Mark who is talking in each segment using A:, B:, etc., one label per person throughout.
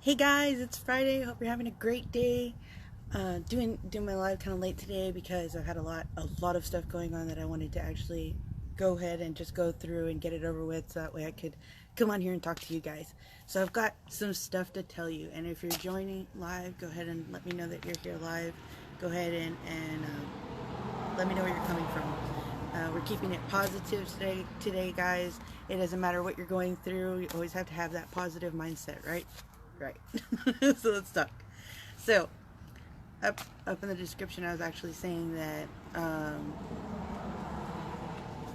A: Hey guys, it's Friday. Hope you're having a great day. Doing my live kind of late today because I've had a lot of stuff going on that I wanted to actually go ahead and just go through and get it over with, so that way I could come on here and talk to you guys. So I've got some stuff to tell you, and if you're joining live, go ahead and let me know that you're here live. Go ahead and let me know where you're coming from. We're keeping it positive today, guys. It doesn't matter what you're going through. You always have to have that positive mindset, right? Right. So let's talk. So up in the description, I was actually saying that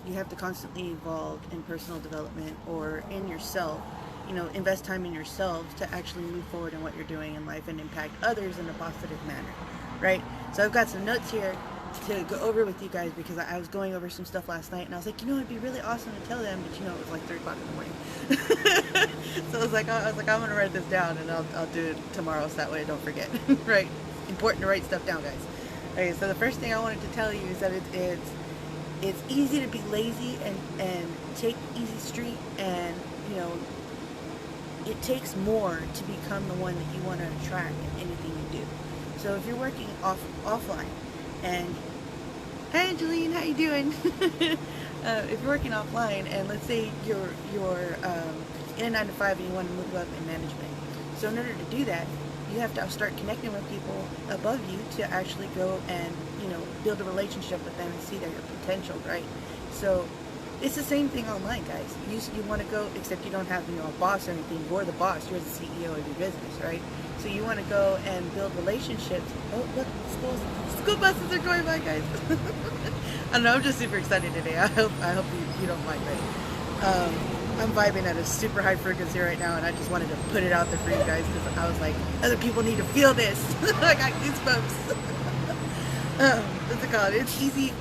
A: you have to constantly evolve in personal development or in yourself. Invest time in yourselves to actually move forward in what you're doing in life and impact others in a positive manner, right? So I've got some notes here to go over with you guys because I was going over some stuff last night and I was like, it'd be really awesome to tell them, but it was like 3 o'clock in the morning. So I was like, I'm gonna write this down and I'll do it tomorrow, so that way I don't forget. Right? Important to write stuff down, guys. Okay, so the first thing I wanted to tell you is that it's easy to be lazy and take easy street, and it takes more to become the one that you want to attract in anything you do. So if you're working offline, and hi Angeline, how you doing? If you're working offline, and let's say you're in a 9-to-5 and you want to move up in management, so in order to do that, you have to start connecting with people above you to actually go and build a relationship with them and see their potential, right? So it's the same thing online, guys. You want to go, except you don't have a boss or anything. You're the boss. You're the CEO of your business, right? So you want to go and build relationships. Oh, look, school buses are going by, guys. I don't know. I'm just super excited today. I hope you don't mind, right? I'm vibing at a super high frequency right now, and I just wanted to put it out there for you guys because I was like, other people need to feel this. I got goosebumps. What's it called? It's easy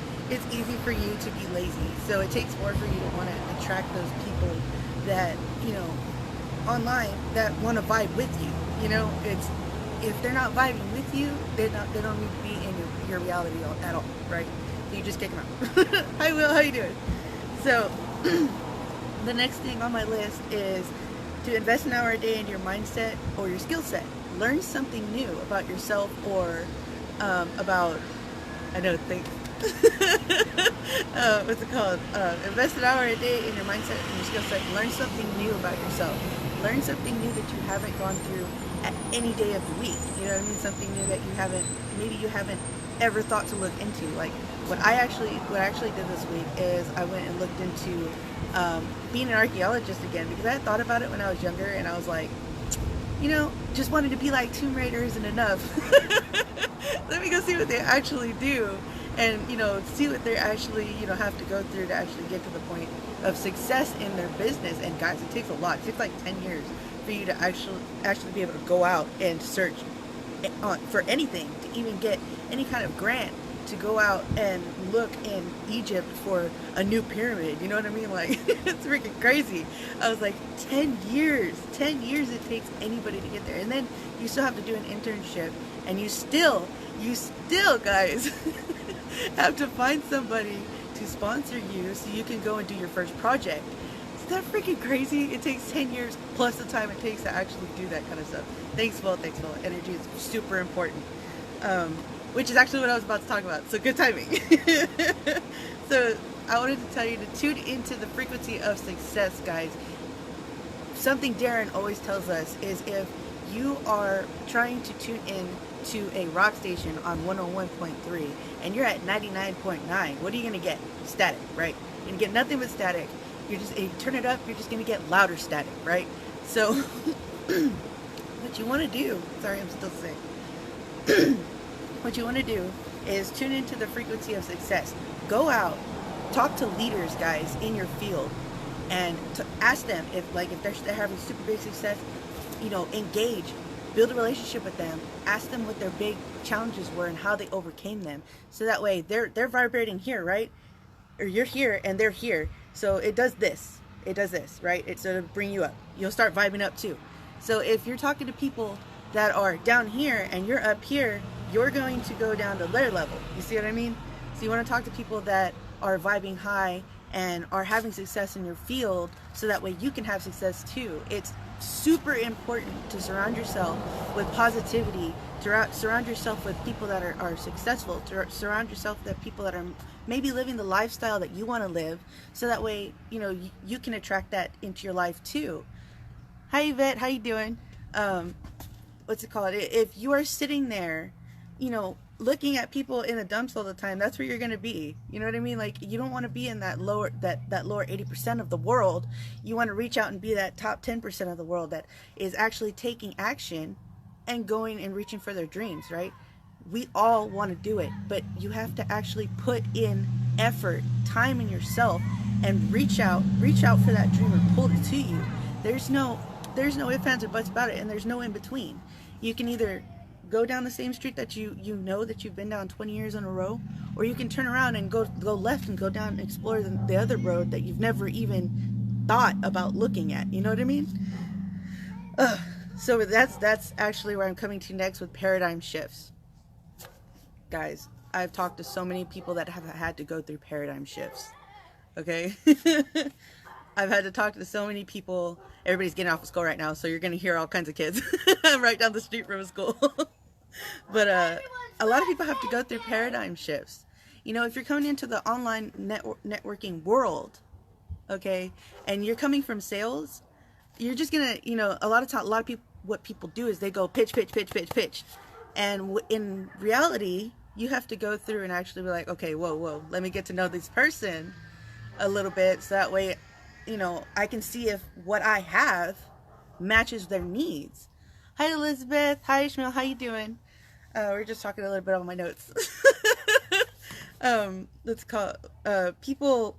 A: for you to be lazy. So it takes more for you to want to attract those people that, online, that want to vibe with you. It's, if they're not vibing with you, they don't need to be in your reality at all, right? So you just kick them out. Hi Will, how you doing? So the next thing on my list is to invest an hour a day in your mindset or your skill set. Learn something new about yourself or about, I know, think. What's it called? Invest an hour a day in your mindset and your skill set. Learn something new about yourself. Learn something new that you haven't gone through at any day of the week. You know what I mean? Something new that maybe you haven't ever thought to look into. Like what I actually did this week is I went and looked into being an archaeologist again, because I had thought about it when I was younger, and I was like, just wanted to be like Tomb Raider isn't enough. Let me go see what they actually do, and see what they actually have to go through to actually get to the point of success in their business. And guys, it takes a lot. It takes like 10 years for you to actually be able to go out and search for anything, to even get any kind of grant to go out and look in Egypt for a new pyramid. You know what I mean? Like, it's freaking crazy. I was like, 10 years it takes anybody to get there. And then you still have to do an internship, and you still guys have to find somebody to sponsor you so you can go and do your first project. Is that freaking crazy? It takes 10 years plus the time it takes to actually do that kind of stuff. Thanks, Will. Energy is super important. Which is actually what I was about to talk about. So good timing. So I wanted to tell you to tune into the frequency of success, guys. Something Darren always tells us is, if you are trying to tune in to a rock station on 101.3 and you're at 99.9, what are you going to get? Static, right? You're going to get nothing but static. If you turn it up, you're just going to get louder static, right? So what you want to do, sorry, I'm still sick. What you want to do is tune into the frequency of success. Go out, talk to leaders, guys, in your field, and to ask them if they're having super big success. Engage, build a relationship with them. Ask them what their big challenges were and how they overcame them. So that way they're vibrating here, right? Or you're here and they're here. So it does this, right? It's to bring you up. You'll start vibing up too. So if you're talking to people that are down here and you're up here, you're going to go down to their level. You see what I mean? So you want to talk to people that are vibing high and are having success in your field, so that way you can have success too. It's super important to surround yourself with positivity, to surround yourself with people that are successful, to surround yourself with people that are maybe living the lifestyle that you want to live, so that way, you know, you can attract that into your life too. Hi Yvette, how you doing? What's it called? If you are sitting there, you know, looking at people in the dumps all the time, that's where you're going to be. You know what I mean? Like, you don't want to be in that lower 80% of the world. You want to reach out and be that top 10% of the world that is actually taking action and going and reaching for their dreams, right? We all want to do it, but you have to actually put in effort, time in yourself, and reach out for that dream and pull it to you. There's no ifs, ands, or buts about it, and there's no in between. You can either go down the same street that you know that you've been down 20 years in a row, or you can turn around and go left and go down and explore the other road that you've never even thought about looking at. You know what I mean? So that's actually where I'm coming to next with paradigm shifts. Guys, I've talked to so many people that have had to go through paradigm shifts. Okay? I've had to talk to so many people. Everybody's getting off of school right now, so you're going to hear all kinds of kids. I'm right down the street from a school. But a lot of people have to go through paradigm shifts. You know, if you're coming into the online networking world, okay, and you're coming from sales, you're just going to, you know, a lot of people, what people do is they go pitch. And in reality, you have to go through and actually be like, okay, whoa, let me get to know this person a little bit, so that way, you know, I can see if what I have matches their needs. Hi Elizabeth, hi Ishmael, how you doing? We're just talking a little bit on my notes. Let's call people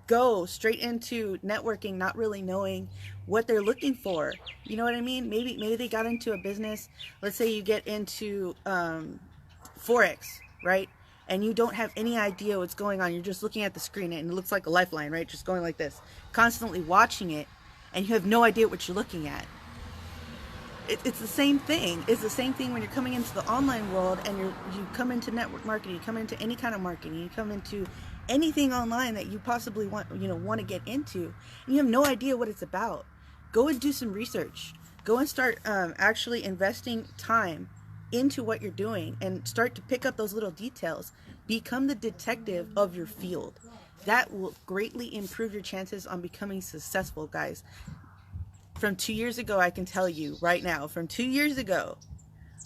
A: go straight into networking not really knowing what they're looking for. You know what I mean? Maybe they got into a business. Let's say you get into Forex, right? And you don't have any idea what's going on. You're just looking at the screen and it looks like a lifeline, right? Just going like this, constantly watching it, and you have no idea what you're looking at. It's the same thing. It's the same thing when you're coming into the online world and you come into network marketing, you come into any kind of marketing, you come into anything online that you possibly want to get into, and you have no idea what it's about. Go and do some research. Go and start actually investing time into what you're doing and start to pick up those little details. Become the detective of your field. That will greatly improve your chances on becoming successful, guys. From 2 years ago, I can tell you right now, from 2 years ago,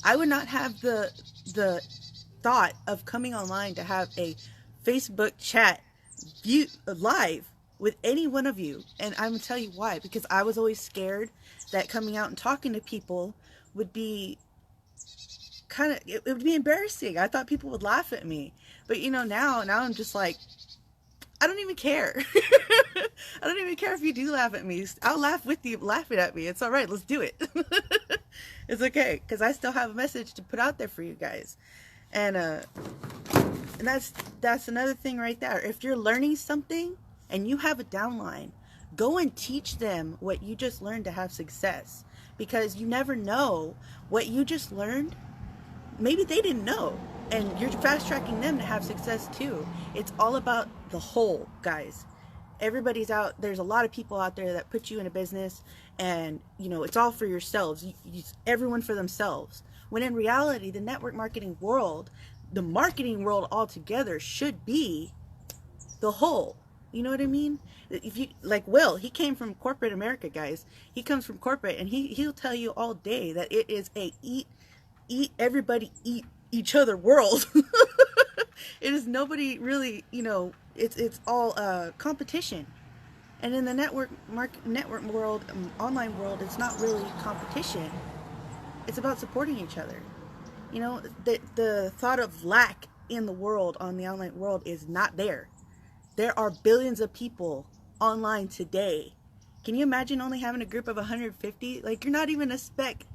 A: I would not have the thought of coming online to have a Facebook chat live with any one of you. And I'm going to tell you why. Because I was always scared that coming out and talking to people would be it would be embarrassing. I thought people would laugh at me. But you know, now I'm just like, I don't even care. I don't even care if you do laugh at me. I'll laugh with you laughing at me. It's all right. Let's do it. It's okay, because I still have a message to put out there for you guys. And that's another thing right there. If you're learning something and you have a downline, go and teach them what you just learned to have success. Because you never know what you just learned. Maybe they didn't know, and you're fast tracking them to have success too. It's all about the whole, guys. Everybody's out. There's a lot of people out there that put you in a business, and you know, it's all for yourselves. Everyone for themselves. When in reality, the network marketing world, the marketing world altogether, should be the whole. You know what I mean? If you like Will, he came from corporate America, guys. He comes from corporate, and he'll tell you all day that it is a everybody eat each other world. It is nobody really, you know, it's all competition. And in the network world, online world, it's not really competition. It's about supporting each other. You know, the thought of lack in the world, on the online world, is not there. There are billions of people online today. Can you imagine only having a group of 150? Like, you're not even a speck.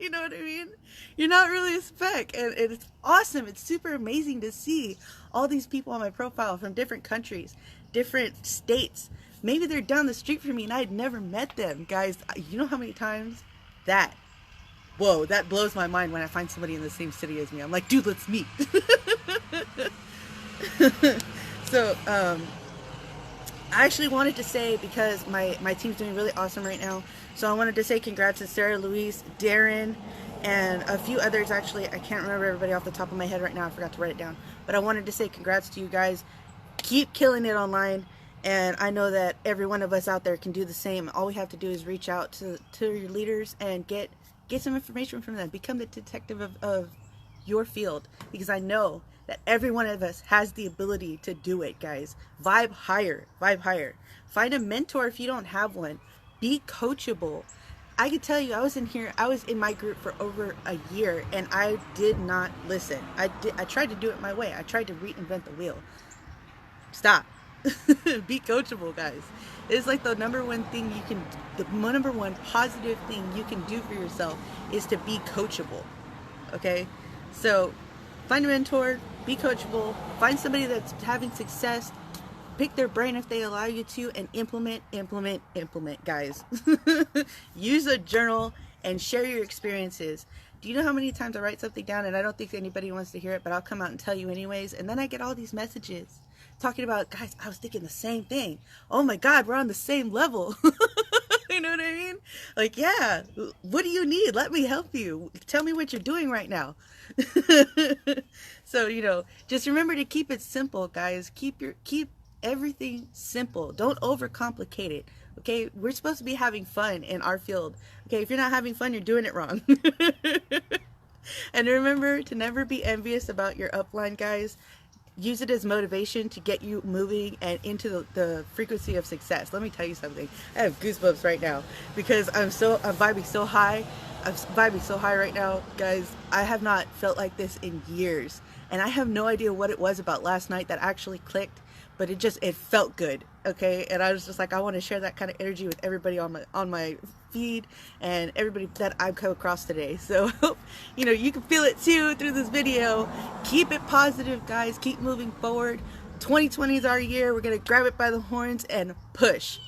A: You know what I mean? You're not really a speck. And it's awesome. It's super amazing to see all these people on my profile from different countries, different states. Maybe they're down the street from me and I'd never met them. Guys, you know how many times that blows my mind when I find somebody in the same city as me. I'm like, dude, let's meet. So, I actually wanted to say, because my team's doing really awesome right now, so I wanted to say congrats to Sarah, Louise, Darren, and a few others. Actually, I can't remember everybody off the top of my head right now. I forgot to write it down. But I wanted to say congrats to you guys. Keep killing it online. And I know that every one of us out there can do the same. All we have to do is reach out to your leaders and get some information from them. Become the detective of your field, because I know that every one of us has the ability to do it, guys. Vibe higher, vibe higher. Find a mentor if you don't have one. Be coachable. I can tell you, I was in my group for over a year, and I did not listen. I tried to do it my way. I tried to reinvent the wheel. Stop. Be coachable, guys. It's like the number one positive thing you can do for yourself is to be coachable. Okay? So find a mentor, be coachable, find somebody that's having success, pick their brain if they allow you to, and implement, guys. Use a journal and share your experiences. Do you know how many times I write something down and I don't think anybody wants to hear it, but I'll come out and tell you anyways, and then I get all these messages talking about, guys, I was thinking the same thing. Oh my God, we're on the same level. You know what I mean? Like, yeah, what do you need? Let me help you. Tell me what you're doing right now. So, you know, just remember to keep it simple, guys. Keep everything simple. Don't overcomplicate it. Okay? We're supposed to be having fun in our field. Okay? If you're not having fun, you're doing it wrong. And remember to never be envious about your upline, guys. Use it as motivation to get you moving and into the frequency of success. Let me tell you something. I have goosebumps right now because I'm vibing so high. I'm vibing so high right now, guys. I have not felt like this in years, and I have no idea what it was about last night that actually clicked, but it felt good. Okay, and I was just like, I want to share that kind of energy with everybody on my feed and everybody that I've come across today. So you know, you can feel it too through this video. Keep it positive, guys. Keep moving forward. 2020 is our year. We're gonna grab it by the horns and push.